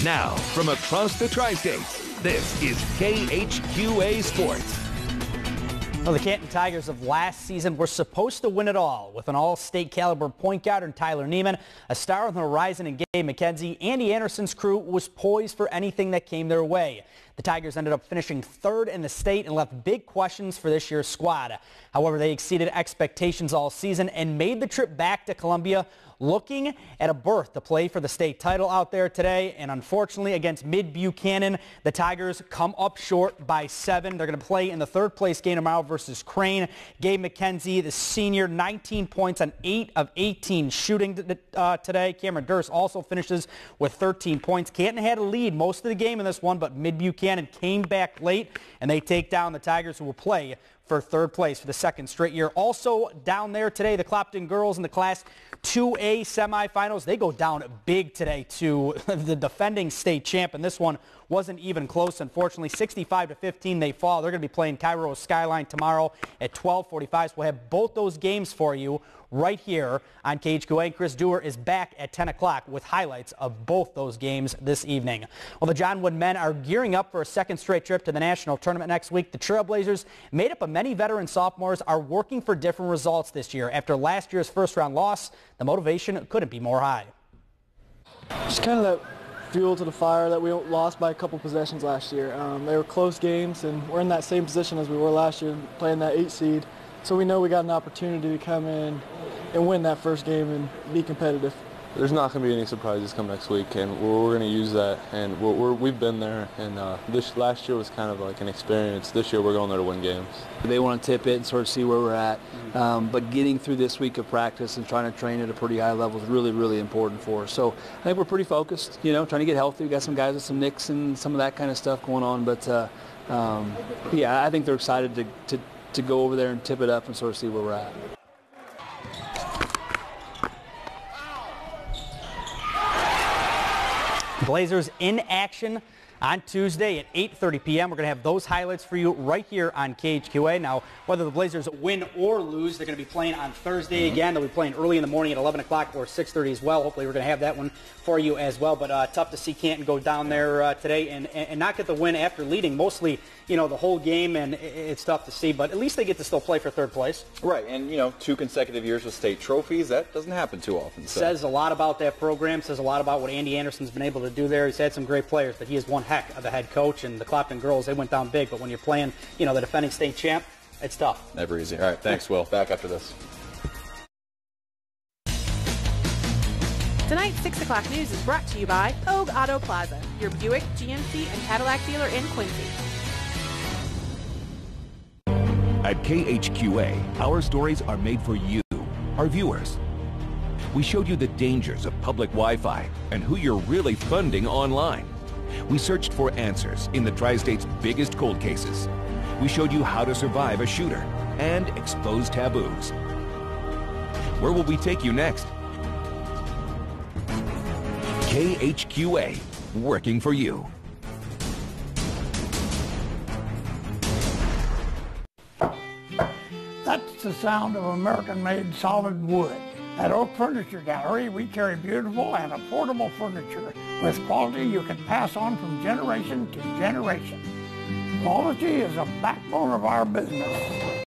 Now, from across the Tri-States, this is KHQA Sports. Well, the Canton Tigers of last season were supposed to win it all with an all-state caliber point guard in Tyler Neiman, a star on the horizon in Gabe McKenzie. Andy Anderson's crew was poised for anything that came their way. The Tigers ended up finishing third in the state and left big questions for this year's squad. However, they exceeded expectations all season and made the trip back to Columbia looking at a berth to play for the state title out there today. And unfortunately, against Mid-Buchanan, the Tigers come up short by 7. They're going to play in the third place game tomorrow versus Crane. Gabe McKenzie, the senior, 19 points on 8 of 18 shooting today. Cameron Durst also finishes with 13 points. Canton had a lead most of the game in this one, but Mid-Buchanan came back late, and they take down the Tigers, who will play for third place for the second straight year. Also down there today, the Clopton girls in the Class 2A semifinals. They go down big today to the defending state champ, and this one wasn't even close. Unfortunately, 65-15 they fall. They're going to be playing Cairo Skyline tomorrow at 12:45. So we'll have both those games for you right here on KHQA. Chris Dewar is back at 10 o'clock with highlights of both those games this evening. Well, the John Wood men are gearing up for a second straight trip to the national tournament next week. The Trailblazers, made up of many veteran sophomores, are working for different results this year. After last year's first-round loss, the motivation couldn't be more high. Just kind of that fuel to the fire that we lost by a couple possessions last year. They were close games, and we're in that same position as we were last year, playing that 8 seed. So we know we got an opportunity to come in and win that first game and be competitive. There's not going to be any surprises come next week, and we're going to use that. And we've been there, and this last year was kind of like an experience. This year we're going there to win games. They want to tip it and sort of see where we're at. But getting through this week of practice and trying to train at a pretty high level is really, really important for us. So I think we're pretty focused, trying to get healthy. We got some guys with some nicks and some of that kind of stuff going on. But, yeah, I think they're excited to go over there and tip it up and sort of see where we're at. Blazers in action on Tuesday at 8:30 p.m. We're going to have those highlights for you right here on KHQA. Now, whether the Blazers win or lose, they're going to be playing on Thursday again. They'll be playing early in the morning at 11 o'clock or 6:30 as well. Hopefully, we're going to have that one for you as well. But tough to see Canton go down there today and not get the win after leading mostly, the whole game, and it's tough to see. But at least they get to still play for third place. Right, and, 2 consecutive years with state trophies, that doesn't happen too often. So. Says a lot about that program, says a lot about what Andy Anderson's been able to do there. He's had some great players, but he is one heck of a head coach, and the Clopton girls, they went down big. But when you're playing, the defending state champ, it's tough. Never easy. All right, thanks, Will. Back after this. Tonight's 6 o'clock news is brought to you by Pogue Auto Plaza, your Buick, GMC, and Cadillac dealer in Quincy. At KHQA, our stories are made for you, our viewers. We showed you the dangers of public Wi-Fi and who you're really funding online. We searched for answers in the Tri-State's biggest cold cases. We showed you how to survive a shooter and expose taboos. Where will we take you next? KHQA, working for you. That's the sound of American-made solid wood. At Oak Furniture Gallery, we carry beautiful and affordable furniture with quality you can pass on from generation to generation. Quality is the backbone of our business.